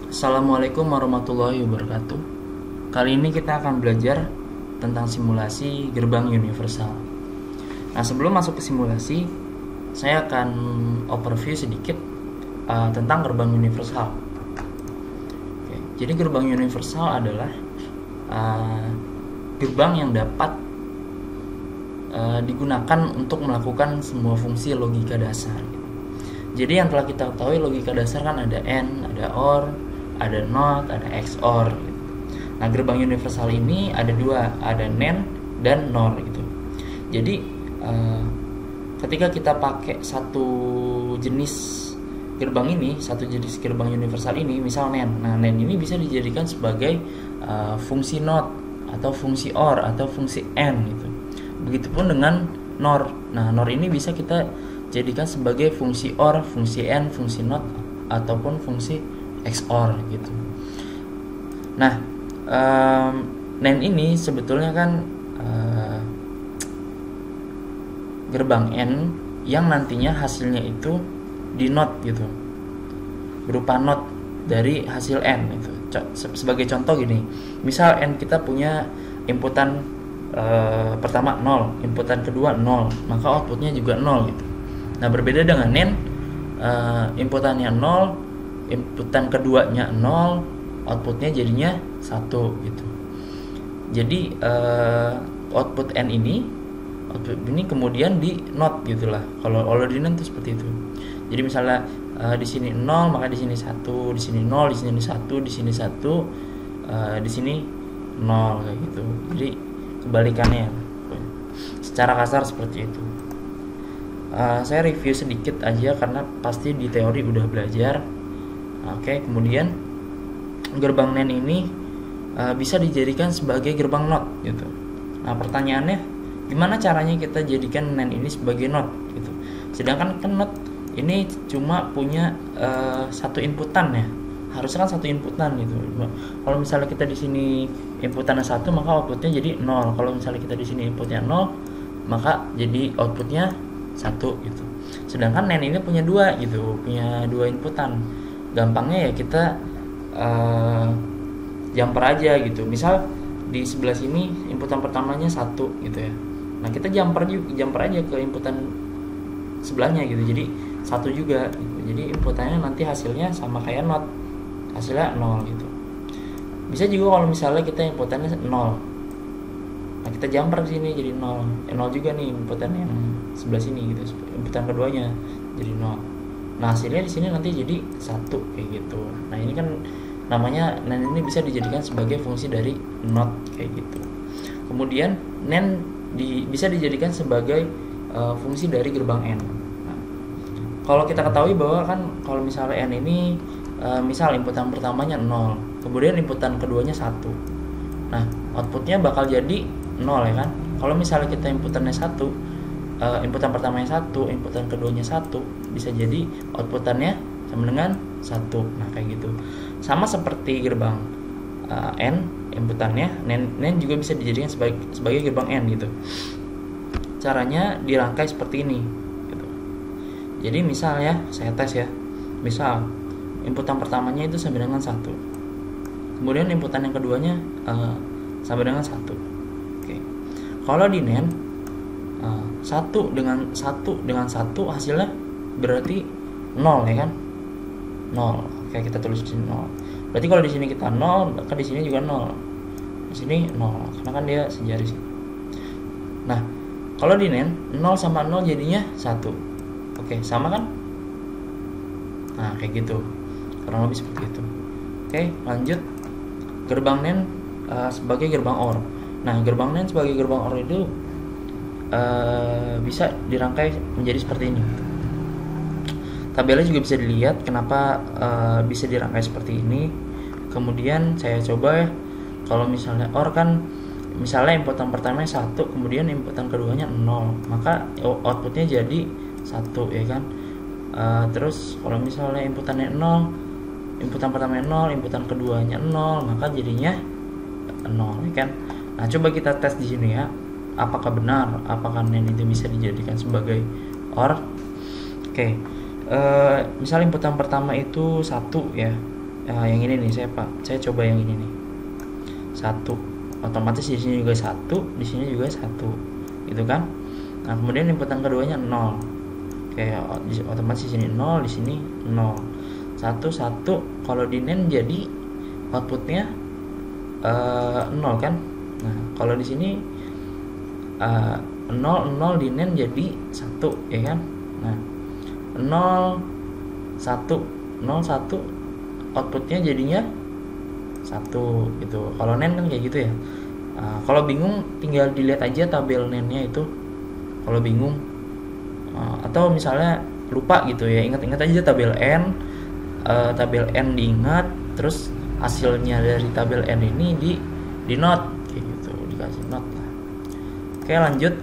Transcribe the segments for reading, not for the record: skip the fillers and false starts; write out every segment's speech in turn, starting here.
Assalamualaikum warahmatullahi wabarakatuh. Kali ini kita akan belajar tentang simulasi gerbang universal. Nah, sebelum masuk ke simulasi, saya akan overview sedikit tentang gerbang universal. Oke, jadi gerbang universal adalah gerbang yang dapat digunakan untuk melakukan semua fungsi logika dasar. Jadi yang telah kita ketahui logika dasar kan ada AND, ada OR, ada NOT, ada XOR gitu. Nah, gerbang universal ini ada dua, ada NAND dan NOR gitu. Jadi ketika kita pakai satu jenis gerbang ini, satu jenis gerbang universal ini, misal NAND. Nah, NAND ini bisa dijadikan sebagai fungsi NOT atau fungsi OR atau fungsi AND gitu. Begitupun dengan NOR. Nah, NOR ini bisa kita jadikan sebagai fungsi OR, fungsi AND, fungsi NOT ataupun fungsi XOR gitu. Nah, NAND ini sebetulnya kan gerbang AND yang nantinya hasilnya itu di NOT gitu, berupa NOT dari hasil AND itu. Sebagai contoh gini, misal AND kita punya inputan pertama 0, inputan kedua 0, maka outputnya juga 0 gitu. Nah, berbeda dengan NAND, inputannya 0, inputan keduanya 0, outputnya jadinya 1 gitu. Jadi output N ini kemudian di NOT gitulah. Kalau di NAND itu seperti itu. Jadi misalnya di sini 0, maka di sini 1, di sini 0, di sini 1, di sini 1, di sini 0 kayak gitu. Jadi kebalikannya. Secara kasar seperti itu. Saya review sedikit aja karena pasti di teori udah belajar. Oke, kemudian gerbang NAND ini bisa dijadikan sebagai gerbang NOT gitu. Nah, pertanyaannya gimana caranya kita jadikan NAND ini sebagai NOT gitu. Sedangkan kan NOT ini cuma punya satu inputan ya. Harusnya kan satu inputan gitu. Kalau misalnya kita di sini inputannya 1, maka outputnya jadi 0. Kalau misalnya kita di sini inputnya 0, maka jadi outputnya 1 gitu. Sedangkan NAND ini punya 2 gitu, punya 2 inputan. Gampangnya ya kita jumper aja gitu. Misal di sebelah sini inputan pertamanya 1 gitu ya. Nah, kita jumper aja ke inputan sebelahnya gitu. Jadi 1 juga gitu. Jadi inputannya nanti hasilnya sama kayak NOT. Hasilnya 0 gitu. Bisa juga kalau misalnya kita inputannya 0. Nah, kita jumper ke sini jadi 0. 0 juga nih inputan yang sebelah sini gitu. Inputan keduanya jadi 0. Nah, hasilnya di sini nanti jadi 1 kayak gitu. Nah, ini kan namanya NAND ini bisa dijadikan sebagai fungsi dari NOT kayak gitu. Kemudian NAND bisa dijadikan sebagai fungsi dari gerbang AND. Nah, kalau kita ketahui bahwa kan kalau misalnya AND ini misal inputan pertamanya 0, kemudian inputan keduanya 1. Nah, outputnya bakal jadi 0 ya kan. Kalau misalnya kita inputannya 1, inputan pertamanya 1, inputan keduanya 1, bisa jadi outputannya sama dengan 1. Nah, kayak gitu. Sama seperti gerbang AND, inputannya NAND juga bisa dijadikan sebagai gerbang AND gitu. Caranya dirangkai seperti ini gitu. Jadi misal ya, saya tes ya. Misal inputan pertamanya itu sama dengan 1. Kemudian inputan yang keduanya sama dengan 1. Oke. Kalau di NAND 1 dengan 1 hasilnya berarti 0 ya kan? 0. Oke, kita tulis di sini 0. Berarti kalau di sini kita 0, maka di sini juga 0. Di sini 0 karena kan dia sejari sih. Nah, kalau di NAND 0 sama 0 jadinya 1. Oke, sama kan? Nah, kayak gitu. Kurang lebih seperti itu. Oke, lanjut. Gerbang NAND sebagai gerbang OR. Nah, gerbang NAND sebagai gerbang OR itu bisa dirangkai menjadi seperti ini. Tabelnya juga bisa dilihat kenapa bisa dirangkai seperti ini. Kemudian saya coba ya, kalau misalnya OR kan misalnya inputan pertamanya 1, kemudian inputan keduanya 0, maka outputnya jadi 1 ya kan. Terus kalau misalnya inputannya 0, inputan pertamanya 0, inputan keduanya 0, maka jadinya 0 ya kan. Nah, coba kita tes di sini ya. Apakah benar? Apakah NAND itu bisa dijadikan sebagai OR? Oke. Misalnya inputan pertama itu 1 ya. yang ini nih, saya coba yang ini nih, 1, otomatis di sini juga 1, di sini juga 1 gitu kan. Nah kemudian inputan keduanya 0, kayak otomatis di sini 0, di sini 0, 1 1. Kalau di NAND jadi outputnya 0 kan. Nah kalau di sini 0 0 di NAND jadi 1 ya kan. Nah 0 1 0 1 outputnya jadinya 1 gitu. Kalau NAND kan kayak gitu ya. Kalau bingung tinggal dilihat aja tabel NAND-nya itu. Kalau bingung atau misalnya lupa gitu ya, ingat-ingat aja tabel N, diingat, terus hasilnya dari tabel N ini di note kayak gitu, dikasih note lah. Oke lanjut,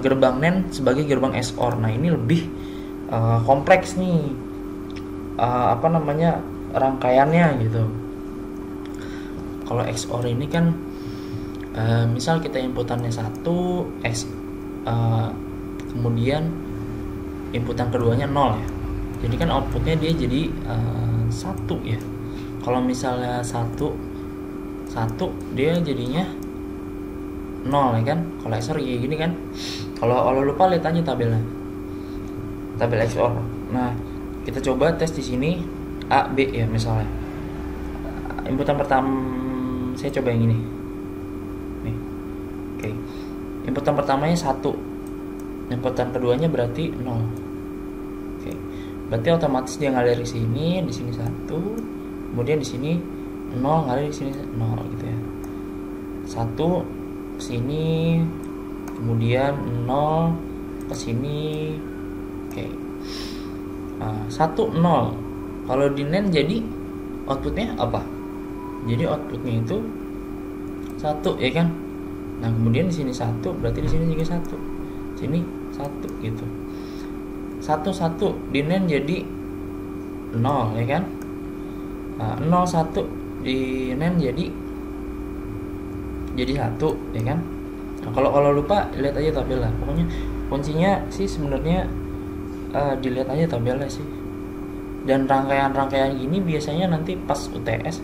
gerbang NAND sebagai gerbang XOR. Nah ini lebih kompleks nih, rangkaiannya gitu. Kalau XOR ini kan misal kita inputannya 1, kemudian inputan keduanya 0 ya, jadi kan outputnya dia jadi 1 ya. Kalau misalnya 1 dia jadinya 0 ya kan. Kalau XOR kayak gini kan. Kalau lupa lihat aja tabelnya, tabel XOR. Nah kita coba tes di sini A B ya misalnya. Inputan pertama saya coba yang ini nih. Oke. Inputan pertamanya 1, inputan keduanya berarti 0. Oke. Berarti otomatis dia ngalir di sini 1, kemudian di sini 0, ngalir di sini 0 gitu ya. 1 ke sini, kemudian 0 ke sini. Oke. 1 0. Kalau di NAND jadi outputnya apa? Jadi outputnya itu 1 ya kan. Nah kemudian di sini 1, berarti di sini juga 1, sini 1 gitu. 1 1 di NAND jadi 0 ya kan. 0 1 di NAND jadi 1 ya kan. Nah, kalau lupa lihat aja tabelnya. Pokoknya kuncinya sih sebenarnya dilihat aja tabelnya sih. Dan rangkaian gini biasanya nanti pas UTS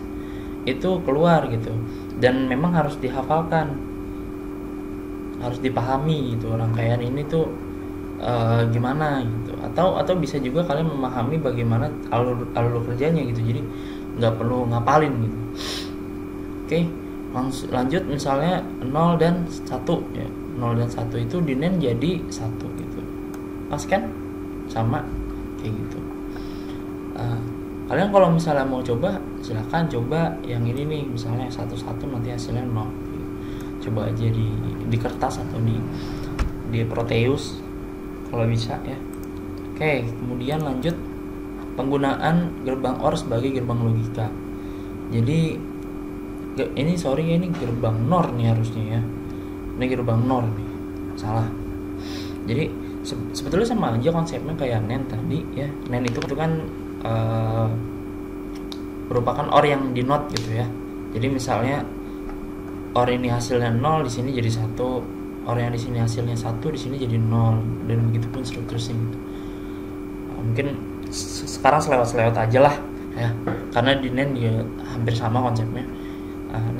itu keluar gitu. Dan memang harus dihafalkan, harus dipahami gitu rangkaian ini tuh gimana gitu. Atau bisa juga kalian memahami bagaimana alur kerjanya gitu. Jadi nggak perlu ngapalin gitu. Oke, lanjut misalnya 0 dan 1 ya. 0 dan 1 itu di NAND jadi 1 gitu. Pas kan? Sama kayak gitu. Kalian kalau misalnya mau coba, silahkan coba yang ini nih, misalnya 1 1 nanti hasilnya 0 gitu. Coba aja di kertas atau di Proteus kalau bisa ya. Oke, kemudian lanjut penggunaan gerbang OR sebagai gerbang logika. Jadi ini gerbang NOR nih harusnya ya. Ini gerbang NOR nih, salah. Jadi sebetulnya sama aja konsepnya kayak NAND tadi ya. NAND itu kan merupakan OR yang di NOT gitu ya. Jadi misalnya OR ini hasilnya 0, di sini jadi 1. OR yang di sini hasilnya 1, di sini jadi 0, dan begitu pun seterusnya gitu. Mungkin sekarang selewat aja lah ya. Karena di NAND juga hampir sama konsepnya.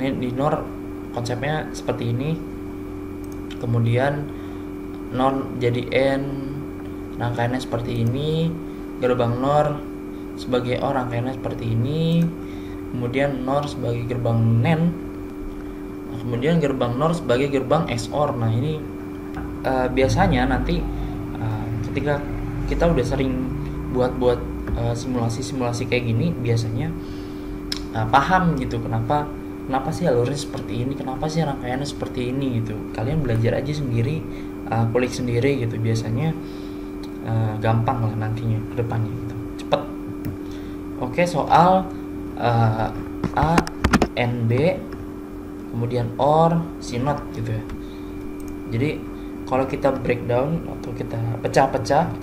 Di NOR konsepnya seperti ini. Kemudian NOR jadi N, rangkaiannya seperti ini. Gerbang NOR sebagai OR rangkaiannya seperti ini. Kemudian NOR sebagai gerbang NAND. Nah, kemudian gerbang NOR sebagai gerbang XOR. Nah ini biasanya nanti ketika kita udah sering buat simulasi kayak gini, biasanya paham gitu kenapa sih alurnya seperti ini, kenapa sih rangkaiannya seperti ini gitu. Kalian belajar aja sendiri, kulik sendiri gitu. Biasanya gampang lah nantinya ke depannya gitu, cepet. Oke, soal A, N, B, kemudian OR, SINOT gitu ya. Jadi kalau kita breakdown atau kita pecah-pecah,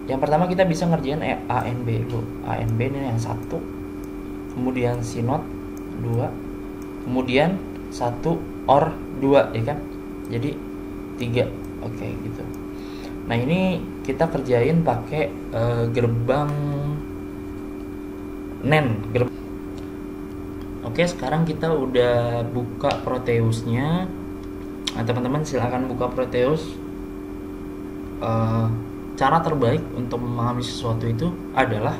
yang pertama kita bisa ngerjain A, N, B dulu. A, N, B ini yang 1, kemudian SINOT 2, kemudian 1 OR 2 ya kan. Jadi 3. Oke gitu. Nah ini kita kerjain pakai gerbang NAND. Oke, sekarang kita udah buka Proteusnya. Nah, teman-teman silakan buka Proteus. Cara terbaik untuk memahami sesuatu itu adalah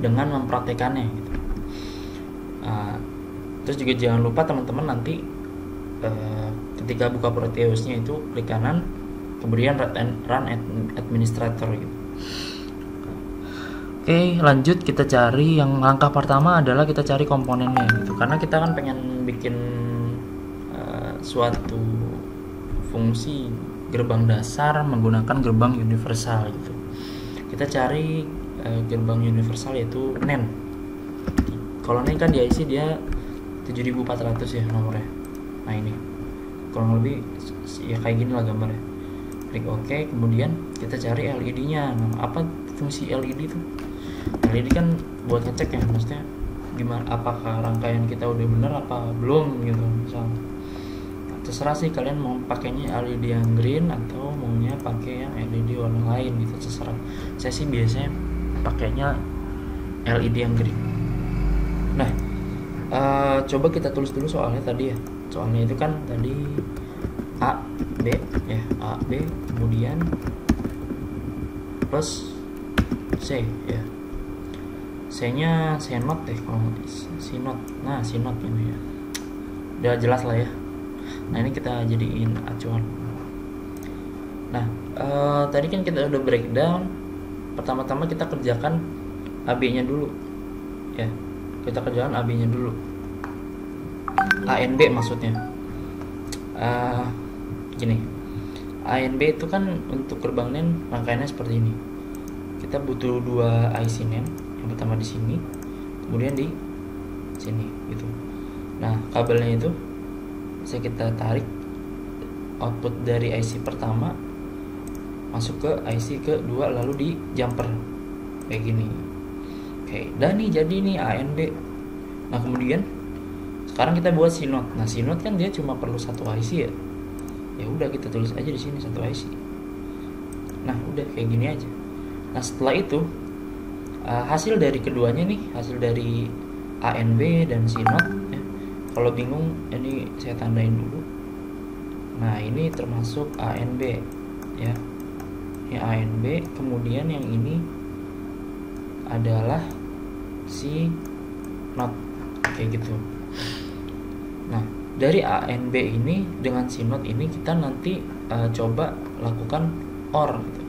dengan mempraktekannya gitu. Terus juga jangan lupa teman-teman nanti ketika buka Proteusnya itu klik kanan, kemudian run administrator gitu. Oke, lanjut kita cari yang langkah pertama adalah kita cari komponennya gitu. Karena kita kan pengen bikin suatu fungsi gerbang dasar menggunakan gerbang universal gitu. Kita cari gerbang universal yaitu NAND. Kalau NAND kan di IC dia 7400 ya nomornya. Nah ini kurang lebih ya kayak gini lah gambarnya. Klik OK, kemudian kita cari LED-nya. Nah, apa fungsi LED itu? LED kan buat ngecek ya, maksudnya gimana, apakah rangkaian kita udah bener apa belum gitu misalnya. Nah, terserah sih kalian mau pakainya LED yang green atau maunya pakai yang LED warna lain gitu, terserah. Saya sih biasanya pakainya LED yang green. Nah, coba kita tulis dulu soalnya tadi ya. Soalnya itu kan tadi A B ya, A B kemudian plus C ya. C-nya C-not deh kalau C-not. Nah, C-not ini ya. Udah jelas lah ya. Nah, ini kita jadiin acuan. Nah, tadi kan kita udah breakdown. Pertama-tama kita kerjakan AB-nya dulu. Ya. Kita kerjakan AB-nya dulu. ANB maksudnya. Gini. ANB itu kan untuk gerbang NAND rangkaiannya seperti ini. Kita butuh 2 IC NAND. Yang pertama di sini, kemudian di sini gitu. Nah, kabelnya itu bisa kita tarik output dari IC pertama masuk ke IC kedua lalu di jumper kayak gini. Oke, dan nih jadi nih ANB. Nah, kemudian sekarang kita buat CNOT. Nah, CNOT kan dia cuma perlu satu IC ya. Ya udah kita tulis aja di sini satu IC. Nah, udah kayak gini aja. Nah, setelah itu hasil dari keduanya nih, hasil dari ANB dan CNOT ya. Kalau bingung ini saya tandain dulu. Nah, ini termasuk ANB ya. Ini ANB, kemudian yang ini adalah CNOT kayak gitu. Nah, dari ANB ini dengan CNOT ini kita nanti coba lakukan OR gitu.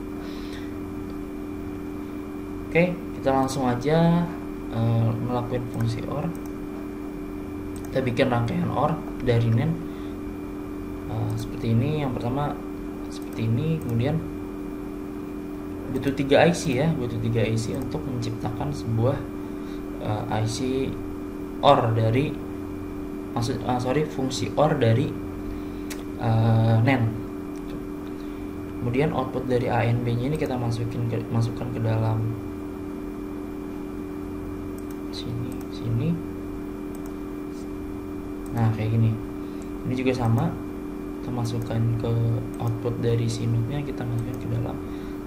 Oke, kita langsung aja ngelakuin fungsi OR. Kita bikin rangkaian OR dari NAND seperti ini. Yang pertama seperti ini, kemudian butuh 3 IC ya, butuh 3 IC untuk menciptakan sebuah IC OR dari fungsi OR dari NAND. Kemudian output dari ANB-nya ini kita masukkan ke dalam sini. Nah, kayak gini. Ini juga sama. Kita masukkan ke output dari CNOT-nya, kita masukkan ke dalam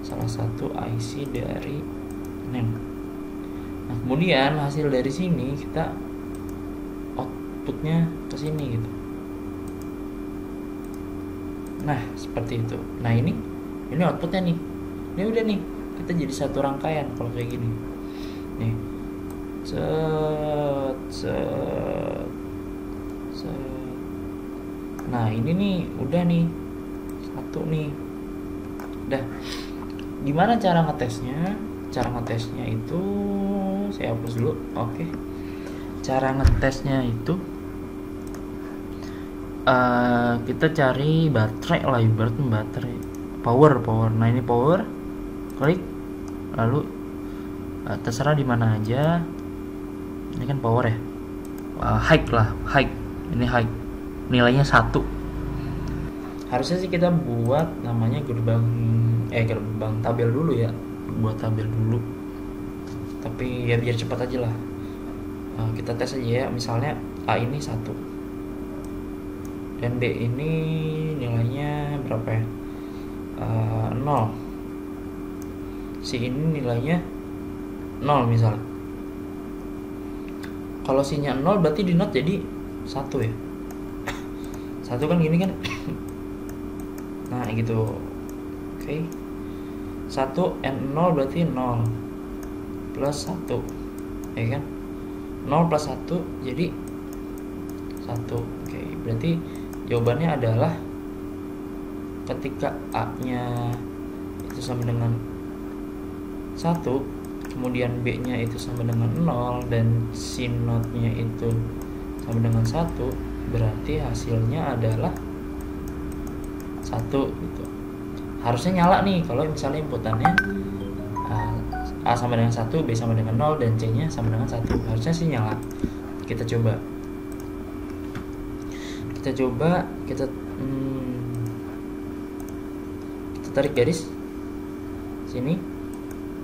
salah satu IC dari NAND. Nah, kemudian hasil dari sini kita outputnya ke sini gitu. Nah, seperti itu. Nah, ini outputnya nih. Ini udah nih, kita jadi satu rangkaian kalau kayak gini. Nih. Nah, ini nih udah nih satu nih. Udah. Gimana cara ngetesnya? Cara ngetesnya itu saya hapus dulu. Oke. Cara ngetesnya itu kita cari baterai lah, ibaratnya baterai. Power. Nah, ini power. Klik. Lalu terserah di mana aja. Ini kan power ya. High. Ini high. Nilainya 1. Harusnya sih kita buat namanya gerbang tabel dulu ya. Buat tabel dulu. Tapi ya biar cepat aja lah. Kita tes aja ya. Misalnya A ini 1. Dan B ini nilainya berapa ya? 0. C ini nilainya 0 misalnya. Kalau C-nya 0 berarti denote jadi 1 ya. 1 kan gini kan. Nah gitu. Oke. 1 and 0 berarti 0 plus 1, ya kan. 0 plus 1 jadi 1. Oke, berarti jawabannya adalah ketika A-nya itu sama dengan 1, kemudian B-nya itu sama dengan 0, dan C not-nya itu sama dengan 1, berarti hasilnya adalah 1 gitu. Harusnya nyala nih kalau misalnya inputannya A sama dengan 1, B sama dengan 0, dan C-nya sama dengan 1. Harusnya sih nyala. Kita coba. Kita tarik garis sini.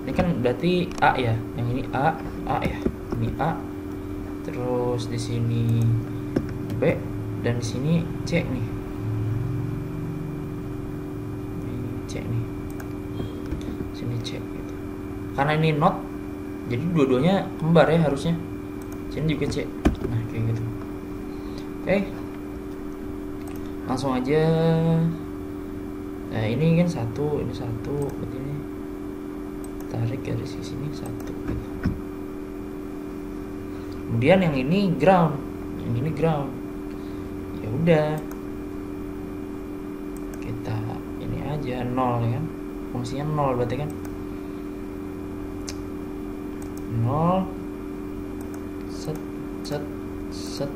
Ini kan berarti A ya. Yang ini A ya. Ini A. Terus di sini B, dan di sini C nih. Ini C nih. Sini C gitu. Karena ini not, jadi dua-duanya kembar ya harusnya. Sini juga C. Nah, kayak gitu. Oke. Langsung aja. Nah, ini kan 1, ini 1, berarti ini tarik garis di sini 1 gitu. Kemudian yang ini ground, yang ini ground. Ya udah, kita ini aja 0 ya kan, fungsinya 0 berarti kan 0 set set set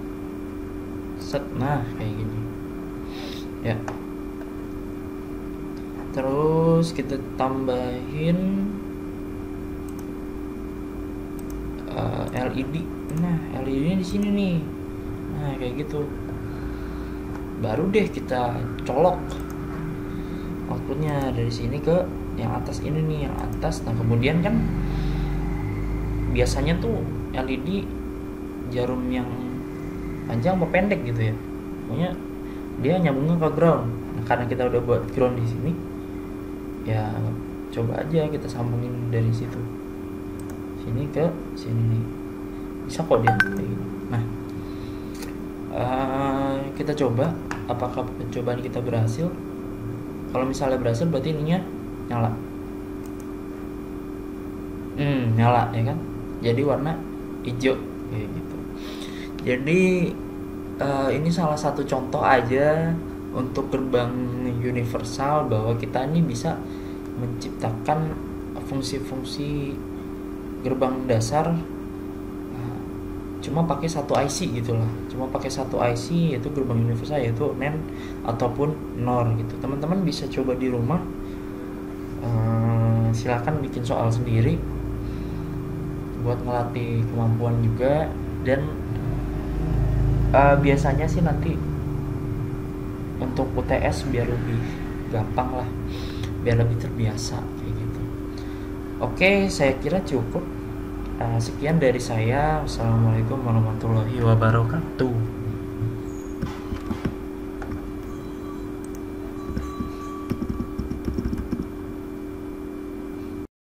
set. Nah kayak gini ya. Terus kita tambahin LED. Nah, LED-nya di sini nih. Nah, kayak gitu. Baru deh kita colok outputnya dari sini ke yang atas ini nih, yang atas. Nah, kemudian kan biasanya tuh LED jarum yang panjang apa pendek gitu ya. Pokoknya dia nyambungnya ke ground. Nah, karena kita udah buat ground di sini, ya coba aja kita sambungin dari situ. Sini ke sini nih. Bisa kok dia kayak gini. Nah, kita coba apakah pencobaan kita berhasil. Kalau misalnya berhasil berarti ininya nyala. Nyala ya kan. Jadi warna hijau kayak gitu. Jadi ini salah satu contoh aja untuk gerbang universal bahwa kita ini bisa menciptakan fungsi-fungsi gerbang dasar cuma pakai satu IC gitu lah. Cuma pakai satu IC, yaitu gerbang universal, yaitu NAND ataupun NOR gitu. Teman-teman bisa coba di rumah. Silakan bikin soal sendiri buat ngelatih kemampuan juga. Dan biasanya sih nanti untuk UTS biar lebih gampang lah, biar lebih terbiasa kayak gitu. Oke, saya kira cukup. Sekian dari saya. Wassalamualaikum warahmatullahi wabarakatuh.